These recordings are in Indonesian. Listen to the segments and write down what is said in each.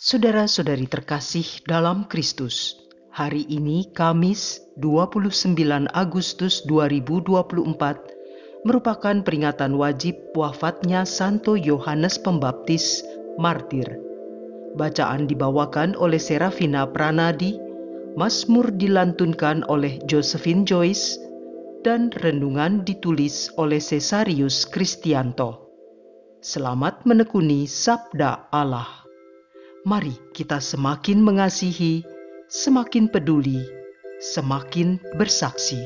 Saudara-saudari terkasih dalam Kristus, hari ini Kamis 29 Agustus 2024 merupakan peringatan wajib wafatnya Santo Yohanes Pembaptis, martir. Bacaan dibawakan oleh Serafina Pranadi, Mazmur dilantunkan oleh Josephine Joyce, dan renungan ditulis oleh Cesarius Kristianto. Selamat menekuni Sabda Allah. Mari kita semakin mengasihi, semakin peduli, semakin bersaksi.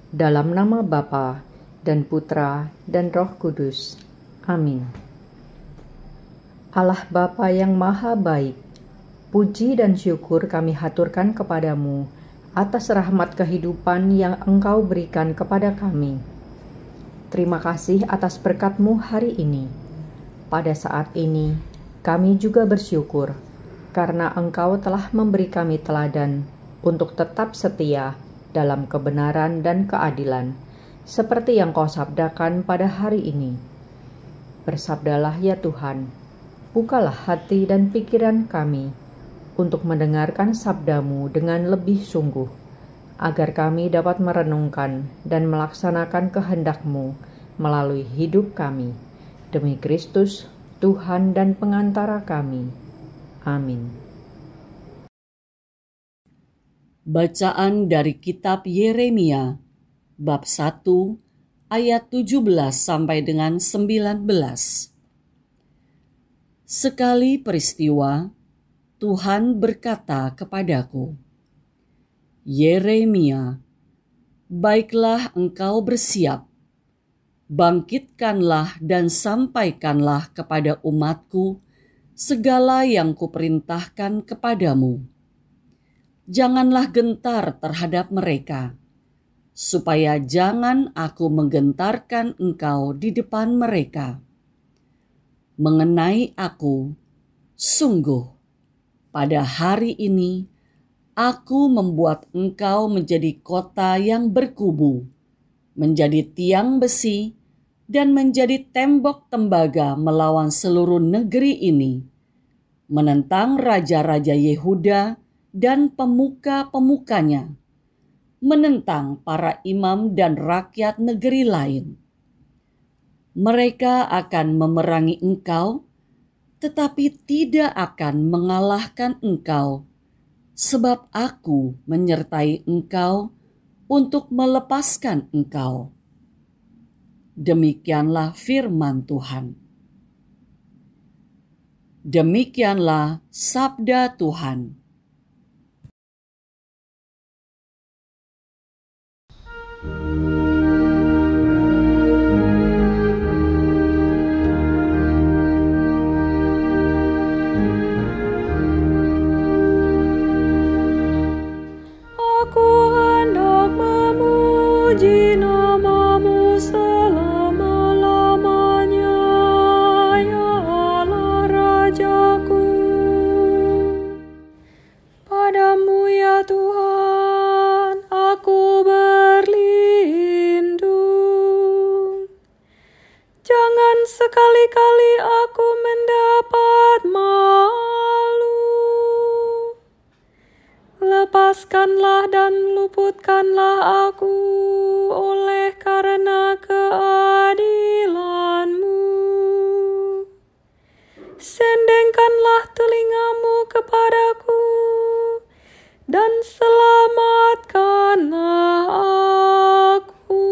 Dalam nama Bapa dan Putra dan Roh Kudus. Amin. Allah Bapa yang Maha Baik, puji dan syukur kami haturkan kepadamu atas rahmat kehidupan yang Engkau berikan kepada kami. Terima kasih atas berkat-Mu hari ini. Pada saat ini, kami juga bersyukur karena Engkau telah memberi kami teladan untuk tetap setia dalam kebenaran dan keadilan, seperti yang Kau sabdakan pada hari ini. Bersabdalah ya Tuhan, bukalah hati dan pikiran kami untuk mendengarkan sabda-Mu dengan lebih sungguh, agar kami dapat merenungkan dan melaksanakan kehendak-Mu melalui hidup kami. Demi Kristus, Tuhan dan pengantara kami. Amin. Bacaan dari kitab Yeremia, bab 1, ayat 17 sampai dengan 19. Sekali peristiwa, Tuhan berkata kepadaku, Yeremia, baiklah engkau bersiap, bangkitkanlah dan sampaikanlah kepada umatku segala yang kuperintahkan kepadamu. Janganlah gentar terhadap mereka, supaya jangan aku menggentarkan engkau di depan mereka. Mengenai aku, sungguh, pada hari ini, aku membuat engkau menjadi kota yang berkubu, menjadi tiang besi, dan menjadi tembok tembaga melawan seluruh negeri ini, menentang raja-raja Yehuda dan pemuka-pemukanya, menentang para imam dan rakyat negeri lain. Mereka akan memerangi engkau, tetapi tidak akan mengalahkan engkau, sebab aku menyertai engkau untuk melepaskan engkau. Demikianlah firman Tuhan. Demikianlah sabda Tuhan. Puji nama-Mu selama-lamanya, ya Allah Rajaku. Padamu ya Tuhan, aku berlindung. Jangan sekali-kali aku mendapat malu. Lepaskanlah dan luputkanlah aku oleh karena keadilan-Mu. Sendengkanlah telinga-Mu kepadaku dan selamatkanlah aku.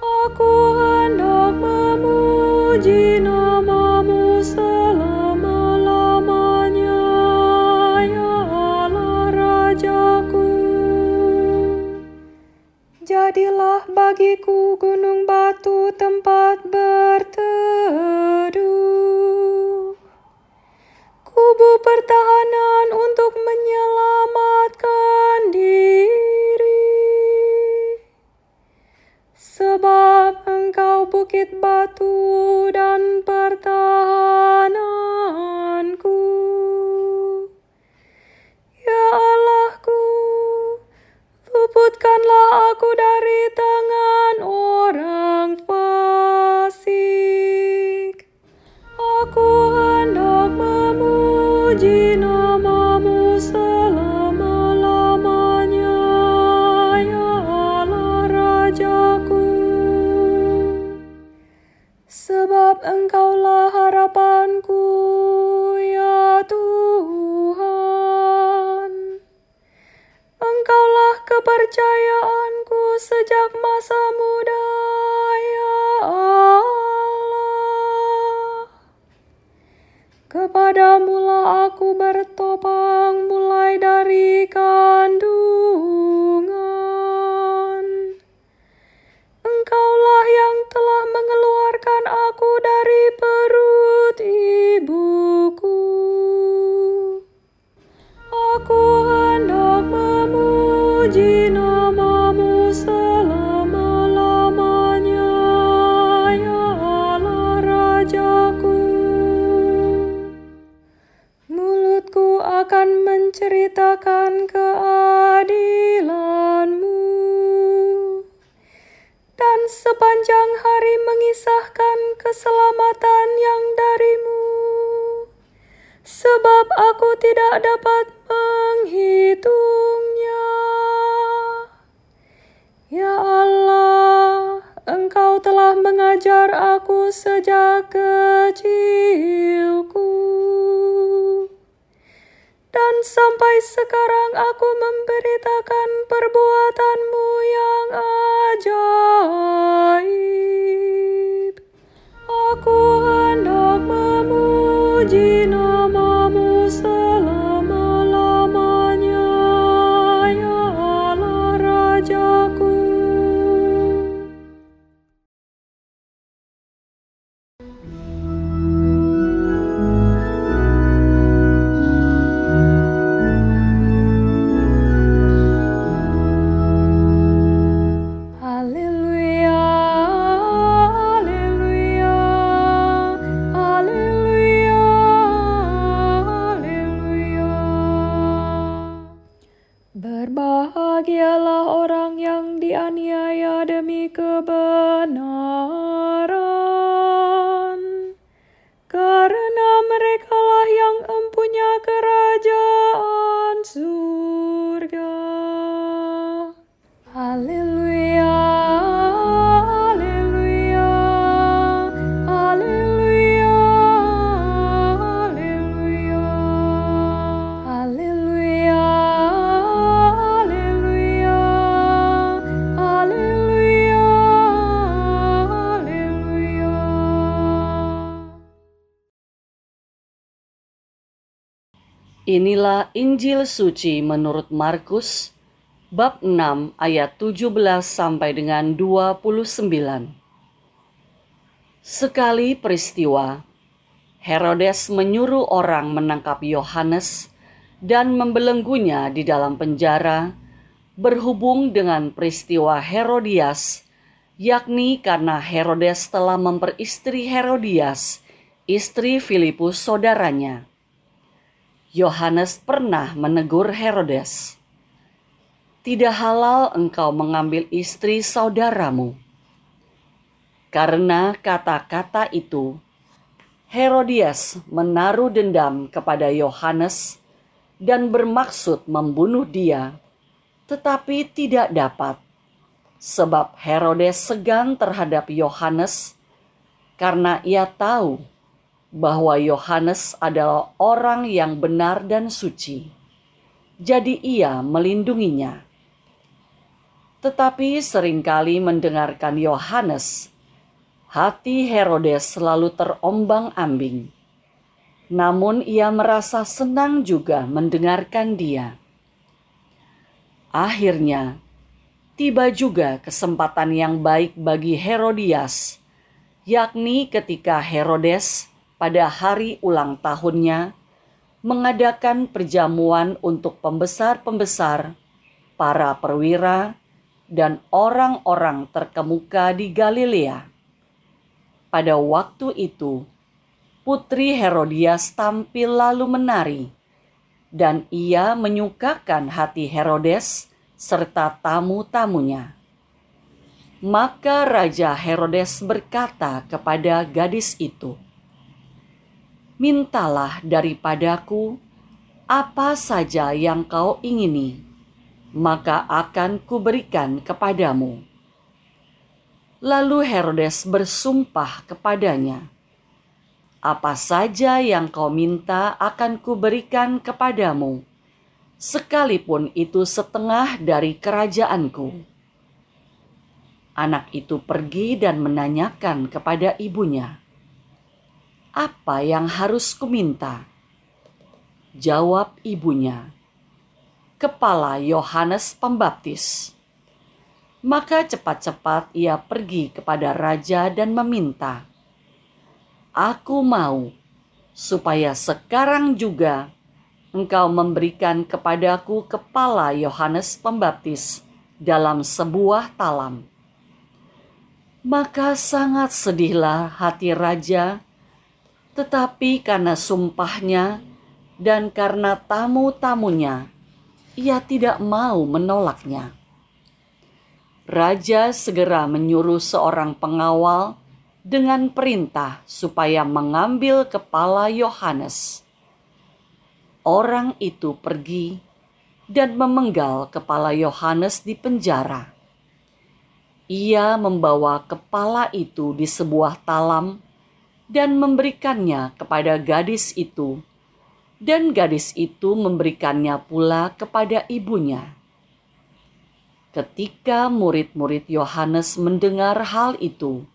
Aku hendak memuji nama-Mu selama-lamanya, ya Allah Rajaku. Jadilah bagiku gunung batu tempat berteduh, kubu pertahanan untuk menyelamatkan diri. Sebab Engkau bukit batu dan pertahananku, ya Allahku, luputkanlah aku dari tangan memuji namamu selama-lamanya, ya Allah Rajaku. Sebab Engkaulah harapanku, ya Tuhan. Engkaulah kepercayaanku sejak masa muda, ya Allah. Kepadamulah aku bertopang mulai dari kandungan. Engkaulah yang telah mengeluarkan aku dari perut ibuku. Aku hendak memuji namamu selama-lamanya, ya Allah Rajaku. Mulutku akan menceritakan keadilanmu, dan sepanjang hari mengisahkan keselamatan yang darimu, sebab aku tidak dapat menghitungnya. Ya Allah, Engkau telah mengajar aku sejak kecilku, dan sampai sekarang aku memberitakan perbuatanmu yang ajaib. Aku hendak memuji namamu selama-lamanya, ya Allah Rajaku. Berbahagialah orang yang dianiaya demi kebenaran, karena merekalah yang empunya kerajaan surga. Haleluya, haleluya, haleluya, haleluya, haleluya. Inilah Injil suci menurut Markus, bab 6 ayat 17 sampai dengan 29. Sekali peristiwa, Herodes menyuruh orang menangkap Yohanes dan membelenggunya di dalam penjara berhubung dengan peristiwa Herodias, yakni karena Herodes telah memperistri Herodias, istri Filipus saudaranya. Yohanes pernah menegur Herodes, "Tidak halal engkau mengambil istri saudaramu." Karena kata-kata itu, Herodias menaruh dendam kepada Yohanes dan bermaksud membunuh dia, tetapi tidak dapat, sebab Herodes segan terhadap Yohanes karena ia tahu bahwa Yohanes adalah orang yang benar dan suci. Jadi ia melindunginya. Tetapi seringkali mendengarkan Yohanes, hati Herodes selalu terombang-ambing. Namun ia merasa senang juga mendengarkan dia. Akhirnya, tiba juga kesempatan yang baik bagi Herodias, yakni ketika Herodes pada hari ulang tahunnya mengadakan perjamuan untuk pembesar-pembesar, para perwira, dan orang-orang terkemuka di Galilea. Pada waktu itu, putri Herodias tampil lalu menari, dan ia menyukakan hati Herodes serta tamu-tamunya. Maka Raja Herodes berkata kepada gadis itu, "Mintalah daripadaku apa saja yang kau ingini, maka akan kuberikan kepadamu. Lalu Herodes bersumpah kepadanya, apa saja yang kau minta akan kuberikan kepadamu, sekalipun itu setengah dari kerajaanku. Anak itu pergi dan menanyakan kepada ibunya, apa yang harus kuminta? Jawab ibunya, kepala Yohanes Pembaptis. Maka cepat-cepat ia pergi kepada raja dan meminta, aku mau supaya sekarang juga engkau memberikan kepadaku kepala Yohanes Pembaptis dalam sebuah talam. Maka sangat sedihlah hati raja, tetapi karena sumpahnya dan karena tamu-tamunya, ia tidak mau menolaknya. Raja segera menyuruh seorang pengawal dengan perintah supaya mengambil kepala Yohanes. Orang itu pergi dan memenggal kepala Yohanes di penjara. Ia membawa kepala itu di sebuah talam dan memberikannya kepada gadis itu, dan gadis itu memberikannya pula kepada ibunya. Ketika murid-murid Yohanes mendengar hal itu,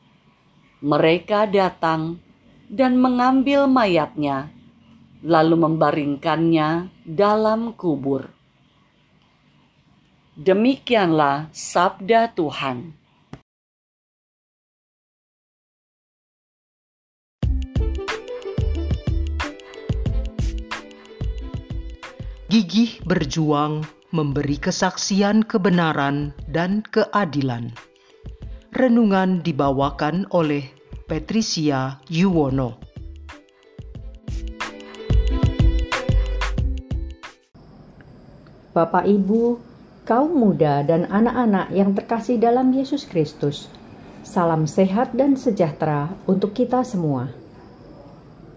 mereka datang dan mengambil mayatnya, lalu membaringkannya dalam kubur. Demikianlah sabda Tuhan. Gigih berjuang memberi kesaksian kebenaran dan keadilan. Renungan dibawakan oleh Patricia Yuwono. Bapak, Ibu, kaum muda dan anak-anak yang terkasih dalam Yesus Kristus, salam sehat dan sejahtera untuk kita semua.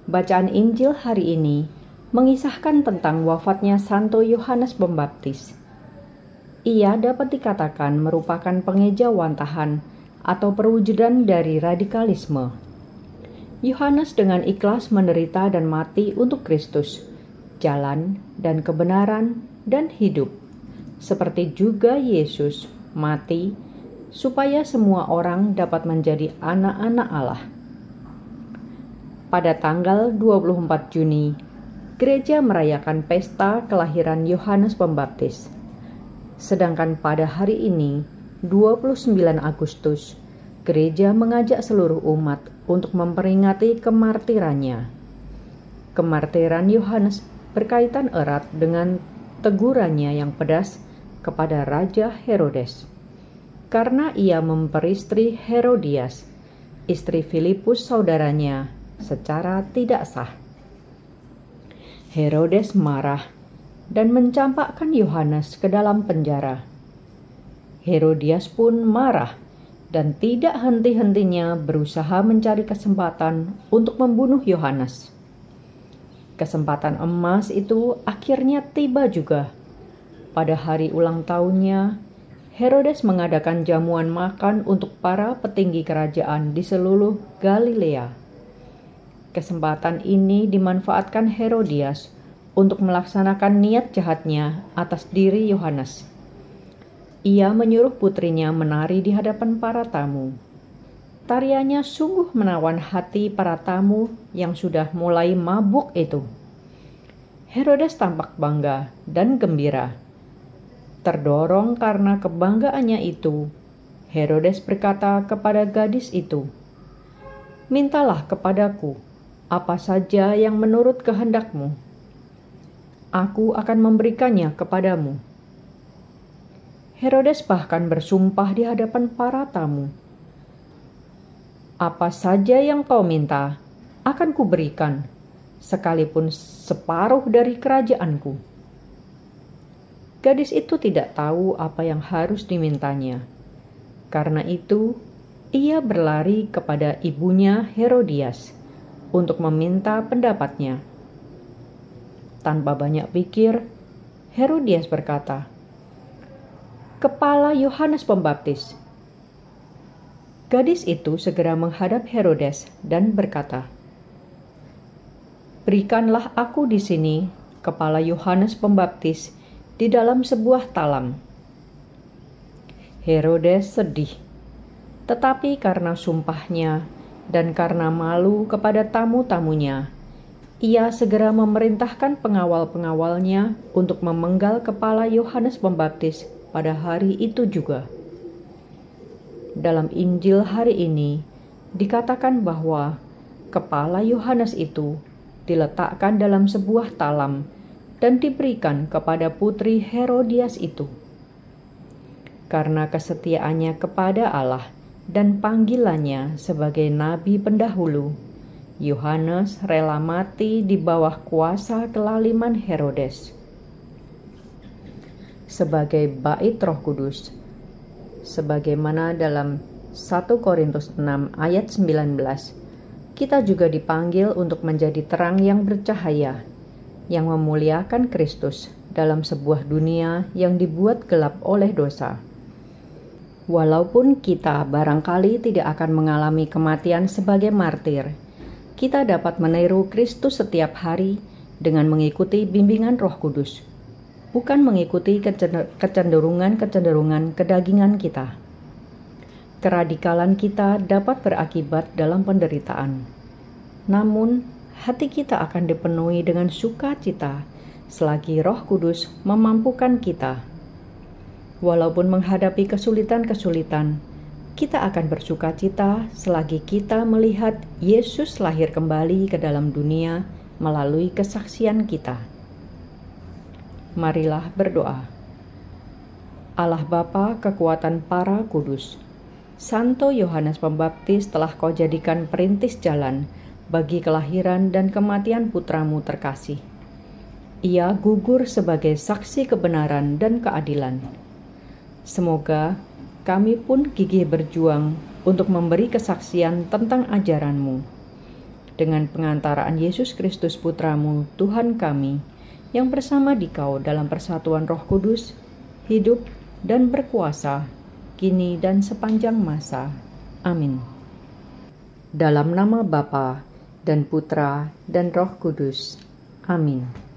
Bacaan Injil hari ini mengisahkan tentang wafatnya Santo Yohanes Pembaptis. Ia dapat dikatakan merupakan pengejawantahan atau perwujudan dari radikalisme. Yohanes dengan ikhlas menderita dan mati untuk Kristus, jalan dan kebenaran dan hidup, seperti juga Yesus mati supaya semua orang dapat menjadi anak-anak Allah. Pada tanggal 24 Juni, gereja merayakan pesta kelahiran Yohanes Pembaptis. Sedangkan pada hari ini, 29 Agustus, gereja mengajak seluruh umat untuk memperingati kemartirannya. Kemartiran Yohanes berkaitan erat dengan tegurannya yang pedas kepada Raja Herodes, karena ia memperistri Herodias, istri Filipus saudaranya, secara tidak sah. Herodes marah dan mencampakkan Yohanes ke dalam penjara. Herodias pun marah dan tidak henti-hentinya berusaha mencari kesempatan untuk membunuh Yohanes. Kesempatan emas itu akhirnya tiba juga. Pada hari ulang tahunnya, Herodes mengadakan jamuan makan untuk para petinggi kerajaan di seluruh Galilea. Kesempatan ini dimanfaatkan Herodias untuk melaksanakan niat jahatnya atas diri Yohanes. Ia menyuruh putrinya menari di hadapan para tamu. Tariannya sungguh menawan hati para tamu yang sudah mulai mabuk itu. Herodes tampak bangga dan gembira. Terdorong karena kebanggaannya itu, Herodes berkata kepada gadis itu, "Mintalah kepadaku apa saja yang menurut kehendakmu. Aku akan memberikannya kepadamu." Herodes bahkan bersumpah di hadapan para tamu, "Apa saja yang kau minta akan kuberikan, sekalipun separuh dari kerajaanku." Gadis itu tidak tahu apa yang harus dimintanya. Karena itu, ia berlari kepada ibunya Herodias untuk meminta pendapatnya. Tanpa banyak pikir, Herodias berkata, "Kepala Yohanes Pembaptis." Gadis itu segera menghadap Herodes dan berkata, "Berikanlah aku di sini kepala Yohanes Pembaptis di dalam sebuah talam." Herodes sedih, tetapi karena sumpahnya dan karena malu kepada tamu-tamunya, ia segera memerintahkan pengawal-pengawalnya untuk memenggal kepala Yohanes Pembaptis pada hari itu juga. Dalam Injil hari ini dikatakan bahwa kepala Yohanes itu diletakkan dalam sebuah talam dan diberikan kepada putri Herodias itu. Karena kesetiaannya kepada Allah dan panggilannya sebagai nabi pendahulu, Yohanes rela mati di bawah kuasa kelaliman Herodes. Sebagai bait Roh Kudus, sebagaimana dalam 1 Korintus 6 ayat 19, kita juga dipanggil untuk menjadi terang yang bercahaya, yang memuliakan Kristus dalam sebuah dunia yang dibuat gelap oleh dosa. Walaupun kita barangkali tidak akan mengalami kematian sebagai martir, kita dapat meniru Kristus setiap hari dengan mengikuti bimbingan Roh Kudus, bukan mengikuti kecenderungan-kecenderungan kedagingan kita. Keradikalan kita dapat berakibat dalam penderitaan. Namun, hati kita akan dipenuhi dengan sukacita selagi Roh Kudus memampukan kita. Walaupun menghadapi kesulitan-kesulitan, kita akan bersukacita selagi kita melihat Yesus lahir kembali ke dalam dunia melalui kesaksian kita. Marilah berdoa. Allah Bapa, kekuatan para kudus, Santo Yohanes Pembaptis telah Kau jadikan perintis jalan bagi kelahiran dan kematian putramu terkasih. Ia gugur sebagai saksi kebenaran dan keadilan. Semoga kami pun gigih berjuang untuk memberi kesaksian tentang ajaran-Mu. Dengan pengantaraan Yesus Kristus Putramu, Tuhan kami, yang bersama Dikau dalam persatuan Roh Kudus, hidup dan berkuasa, kini dan sepanjang masa. Amin. Dalam nama Bapa dan Putra dan Roh Kudus. Amin.